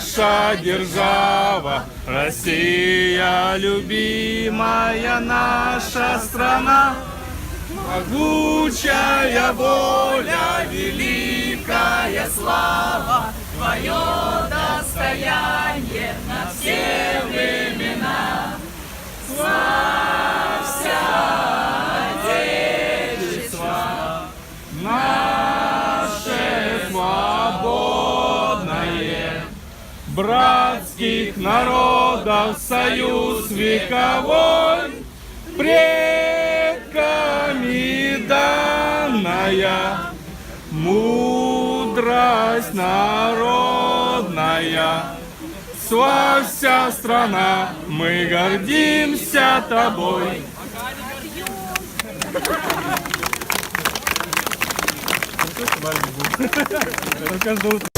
наша держава, Россия, любимая наша страна. Могучая воля, великая слава, твое достояние на все времена. Славься, Отечество, наше свободное, братских народов союз вековой, предками данная, мудрость народная. Славься, страна, мы гордимся тобой. Каждое утро.